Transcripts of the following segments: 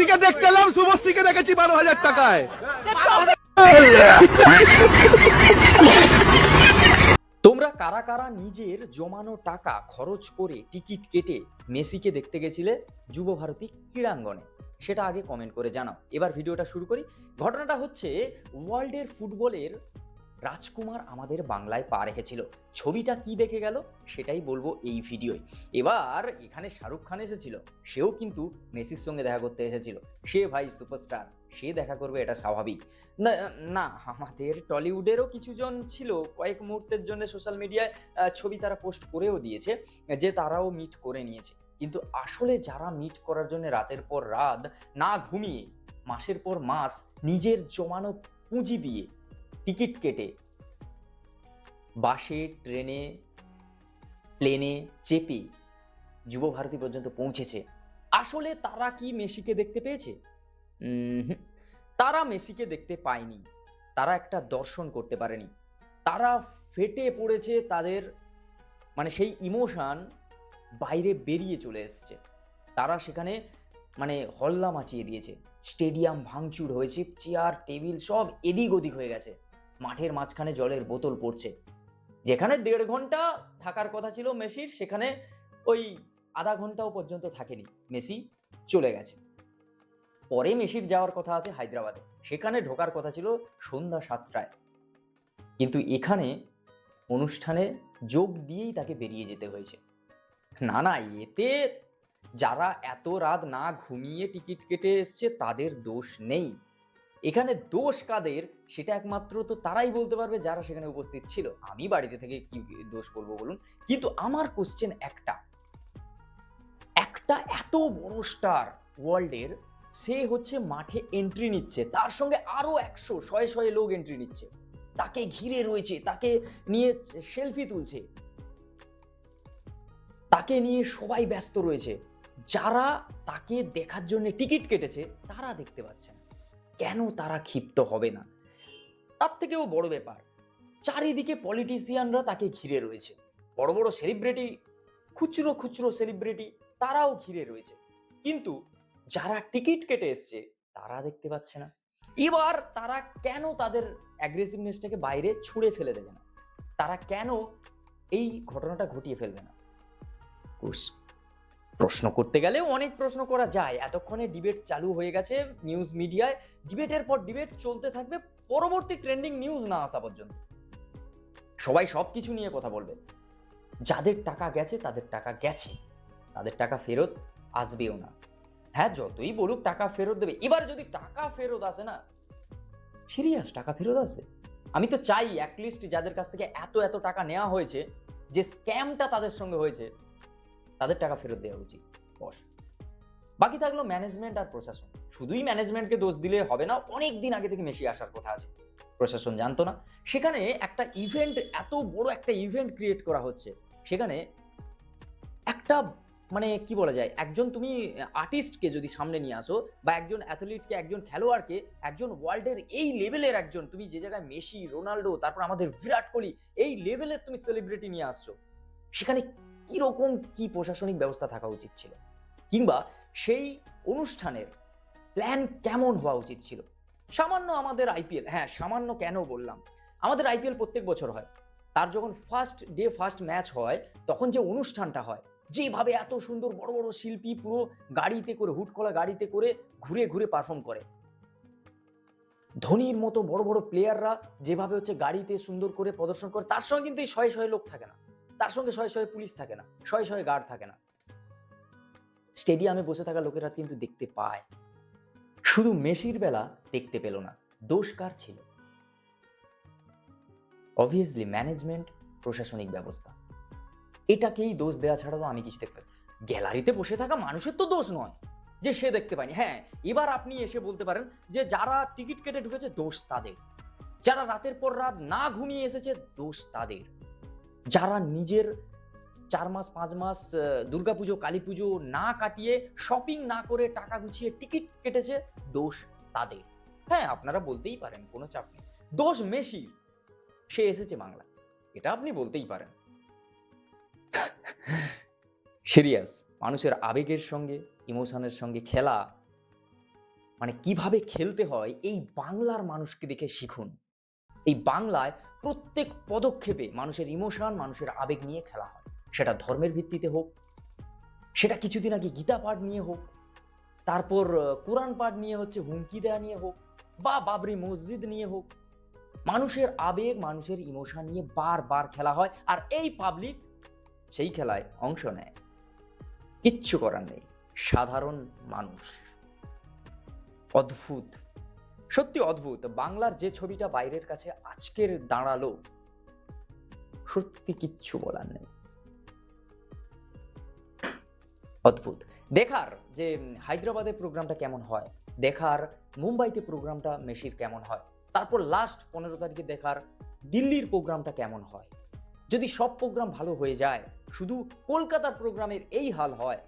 শুভশ্রীকে দেখতে এলাম, শুভশ্রীকে দেখেছি 12,000 টাকায়। তোমরা কারা কারা নিজের জমানো টাকা খরচ করে টিকিট কেটে মেসিকে দেখতে গেছিলে যুব ভারতী ক্রীড়াঙ্গনে? সেটা আগে কমেন্ট করে জানাও। এবার ভিডিওটা শুরু করি। ঘটনাটা হচ্ছে, ওয়ার্ল্ডের ফুটবলের রাজকুমার আমাদের বাংলায় পা রেখেছিল। ছবিটা কি দেখে গেল সেটাই বলবো এই ভিডিওয়। এবার এখানে শাহরুখ খান এসেছিল, সেও কিন্তু মেসির সঙ্গে দেখা করতে এসেছিল। সে ভাই সুপারস্টার, সে দেখা করবে এটা স্বাভাবিক। না না, আমাদের টলিউডেরও কিছুজন ছিল, কয়েক মুহূর্তের জন্য সোশ্যাল মিডিয়ায় ছবি তারা পোস্ট করেও দিয়েছে যে তারাও মিট করে নিয়েছে। কিন্তু আসলে যারা মিট করার জন্য রাতের পর রাত না ঘুমিয়ে, মাসের পর মাস নিজের জমানো পুঁজি দিয়ে টিকিট কেটে বাসে, ট্রেনে, প্লেনে চেপে যুব ভারতী পর্যন্ত পৌঁছেছে, আসলে তারা কি মেসিকে দেখতে পেয়েছে? তারা মেসিকে দেখতে পায়নি, তারা একটা দর্শন করতে পারেনি। তারা ফেটে পড়েছে, তাদের মানে সেই ইমোশন বাইরে বেরিয়ে চলে এসছে। তারা সেখানে মানে হল্লা মাচিয়ে দিয়েছে, স্টেডিয়াম ভাঙচুর হয়েছে, চেয়ার টেবিল সব এদিক ওদিক হয়ে গেছে। মাঠের মাঝখানে জলের বোতল পড়ছে। যেখানে 1.5 ঘন্টা থাকার কথা ছিল মেসির, সেখানে ওই আধা ঘন্টাও পর্যন্ত থাকেনি, মেসি চলে গেছে। পরে মেসির যাওয়ার কথা আছে হায়দ্রাবাদে, সেখানে ঢোকার কথা ছিল সন্ধ্যা 7টায়। কিন্তু এখানে অনুষ্ঠানে যোগ দিয়েই তাকে বেরিয়ে যেতে হয়েছে। না না, এতে যারা এত রাত না ঘুমিয়ে টিকিট কেটে এসছে তাদের দোষ নেই। এখানে দোষ কাদের সেটা একমাত্র তো তারাই বলতে পারবে যারা সেখানে উপস্থিত ছিল। আমি বাড়িতে থেকে কি দোষ বলবো বলুন? কিন্তু আমার কোশ্চেন একটা এত বড় স্টার ওয়ার্ল্ডের, সে হচ্ছে মাঠে এন্ট্রি নিচ্ছে, তার সঙ্গে আরো 100 লোক এন্ট্রি নিচ্ছে, তাকে ঘিরে রয়েছে, তাকে নিয়ে সেলফি তুলছে, তাকে নিয়ে সবাই ব্যস্ত রয়েছে। যারা তাকে দেখার জন্য টিকিট কেটেছে তারা দেখতে পাচ্ছে না। কেন তারা ক্ষিপ্ত হবে না? তার থেকেও বড় ব্যাপার, চারিদিকে পলিটিশিয়ানরা তাকে ঘিরে রয়েছে, বড় বড় সেলিব্রিটি, খুচরো খুচরো সেলিব্রিটি, তারাও ঘিরে রয়েছে। কিন্তু যারা টিকিট কেটে এসছে তারা দেখতে পাচ্ছে না। এবার তারা কেন তাদের অ্যাগ্রেসিভনেসটাকে বাইরে ছুঁড়ে ফেলে দেবে না? তারা কেন এই ঘটনাটা ঘটিয়ে ফেলবে না? প্রশ্ন করতে গেলে অনেক প্রশ্ন করা যায়। এতক্ষণে ডিবেট চালু হয়ে গেছে নিউজ মিডিয়ায়, ডিবেটের পর ডিবেট চলতে থাকবে পরবর্তী ট্রেন্ডিং নিউজ না আসা পর্যন্ত। সবাই সবকিছু নিয়ে কথা বলবে। যাদের টাকা গেছে তাদের টাকা গেছে, তাদের টাকা ফেরত আসবেও না। হ্যাঁ, যতই বলুক টাকা ফেরত দেবে, এবার যদি টাকা ফেরত আসে না, সিরিয়াস টাকা ফেরত আসবে? আমি তো চাই অ্যাটলিস্ট যাদের কাছ থেকে এত টাকা নেওয়া হয়েছে, যে স্ক্যামটা তাদের সঙ্গে হয়েছে, তাদের টাকা ফেরত দেওয়া উচিত। বস, বাকি থাকলো ম্যানেজমেন্ট আর প্রশাসন। শুধুই ম্যানেজমেন্টকে দোষ দিলে হবে না, অনেক দিন আগে থেকে মেসি আসার কথা আছে, প্রশাসন জানতো না। সেখানে একটা ইভেন্ট, এত বড় একটা ইভেন্ট ক্রিয়েট করা হচ্ছে, সেখানে একটা মানে কি বলা যায়, একজন তুমি আর্টিস্টকে যদি সামনে নিয়ে আসো, বা একজন অ্যাথলিটকে, একজন খেলোয়াড়কে, একজন ওয়ার্ল্ডের এই লেভেলের একজন, তুমি যে জায়গায় মেসি, রোনাল্ডো, তারপর আমাদের বিরাট কোহলি, এই লেভেলের তুমি সেলিব্রিটি নিয়ে আসছো, সেখানে কিরকম কি প্রশাসনিক ব্যবস্থা থাকা উচিত ছিল, কিংবা সেই অনুষ্ঠানের প্ল্যান কেমন হওয়া উচিত ছিল? সামান্য আমাদের আইপিএল, হ্যাঁ সামান্য কেন বললাম, আমাদের আইপিএল প্রত্যেক বছর হয়, তার যখন ফার্স্ট ম্যাচ হয়, তখন যে অনুষ্ঠানটা হয়, যেভাবে এত সুন্দর বড় বড় শিল্পী পুরো গাড়িতে করে, হুটকলা গাড়িতে করে ঘুরে ঘুরে পারফর্ম করে, ধোনির মতো বড় বড় প্লেয়াররা যেভাবে হচ্ছে গাড়িতে সুন্দর করে প্রদর্শন করে, তার সঙ্গে কিন্তু এই শয়ে লোক থাকে না, তার সঙ্গে শয়ে পুলিশ থাকে না, শয়ে গার্ড থাকে না। স্টেডিয়ামে বসে থাকা লোকেরা কিন্তু দেখতে পায়। শুধু মেসির বেলা দেখতে পেল না, দোষ কার ছিল? অবভিয়াসলি ম্যানেজমেন্ট, প্রশাসনিক ব্যবস্থা। এটাকেই দোষ দেওয়া ছাড়া তো আমি কিছু দেখতে পাই। গ্যালারিতে বসে থাকা মানুষের তো দোষ নয় যে সে দেখতে পায়নি। হ্যাঁ, এবার আপনি এসে বলতে পারেন যে যারা টিকিট কেটে ঢুকেছে দোষ তাদের, যারা রাতের পর রাত না ঘুমিয়ে এসেছে দোষ তাদের, যারা নিজের 4 মাস 5 মাস দুর্গাপুজো, কালী পুজো না কাটিয়ে, শপিং না করে টাকা গুছিয়ে টিকিট কেটেছে, দোষ তাদের। হ্যাঁ, আপনারা বলতেই পারেন, কোনো চাপ নেই, দোষ মেসি, সে এসেছে বাংলা, এটা আপনি বলতেই পারেন। সিরিয়াস, মানুষের আবেগের সঙ্গে, ইমোশনের সঙ্গে খেলা মানে কিভাবে খেলতে হয় এই বাংলার মানুষকে দেখে শিখুন। এই বাংলায় প্রত্যেক পদক্ষেপে মানুষের ইমোশন, মানুষের আবেগ নিয়ে খেলা হয়। সেটা ধর্মের ভিত্তিতে হোক, সেটা কিছুদিন আগে গীতা পাঠ নিয়ে হোক, তারপর কোরআন পাঠ নিয়ে হচ্ছে হুমকি দেয়া নিয়ে হোক, বা বাবরি মসজিদ নিয়ে হোক। মানুষের আবেগ, মানুষের ইমোশন নিয়ে বারবার খেলা হয়, আর এই পাবলিক সেই খেলায় অংশ নেয়। কিচ্ছু করার নেই, সাধারণ মানুষ। অদ্ভুত, সত্যি অদ্ভুত। বাংলার যে ছবিটা বাইরের কাছে আজকের দাঁড়ালো, সত্যি কিচ্ছু বলার নেই। অদ্ভুত। দেখার যে হায়দ্রাবাদে প্রোগ্রামটা কেমন হয়, দেখার মুম্বাইতে প্রোগ্রামটা মেসির কেমন হয়, তারপর লাস্ট 15 তারিখে দেখার দিল্লির প্রোগ্রামটা কেমন হয়। যদি সব প্রোগ্রাম ভালো হয়ে যায়, শুধু কলকাতার প্রোগ্রামের এই হাল হয়,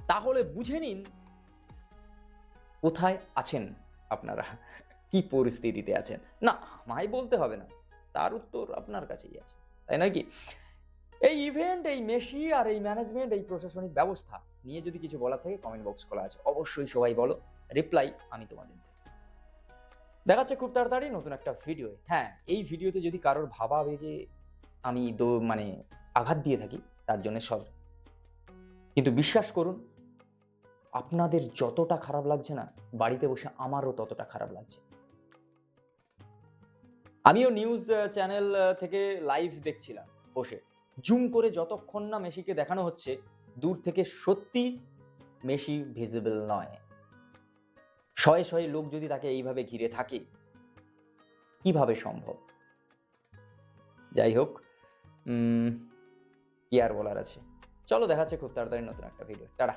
তাহলে বুঝে নিন কোথায় আছেন আপনারা, কি পরিস্থিতিতে আছেন। না, আমায় বলতে হবে না, তার উত্তর আপনার কাছেই আছে, তাই নয় কি? এই ইভেন্ট, এই মেসি আর এই ম্যানেজমেন্ট, এই প্রশাসনিক ব্যবস্থা নিয়ে যদি কিছু বলার থাকে, কমেন্ট বক্স খোলা আছে, অবশ্যই সবাই বলো, রিপ্লাই আমি তোমাদের দেব। দেখাচ্ছে খুব তাড়াতাড়ি নতুন একটা ভিডিও। হ্যাঁ, এই ভিডিওতে যদি কারোর ভাবা আবেগে আমি মানে আঘাত দিয়ে থাকি, তার জন্য সরি। কিন্তু বিশ্বাস করুন, আপনাদের যতটা খারাপ লাগছে না, বাড়িতে বসে আমারও ততটা খারাপ লাগছে। আমিও নিউজ চ্যানেল থেকে লাইভ দেখছিলাম বসে, জুম করে, যতক্ষণ না মেসিকে দেখানো হচ্ছে দূর থেকে, সত্যি মেসি ভিজিবল নয়। শয়ে শয়ে লোক যদি তাকে এইভাবে ঘিরে থাকে, কিভাবে সম্ভব? যাই হোক, কি আর বলার আছে। চলো, দেখাচ্ছে খুব তাড়াতাড়ি নতুন একটা ভিডিও। টাটা।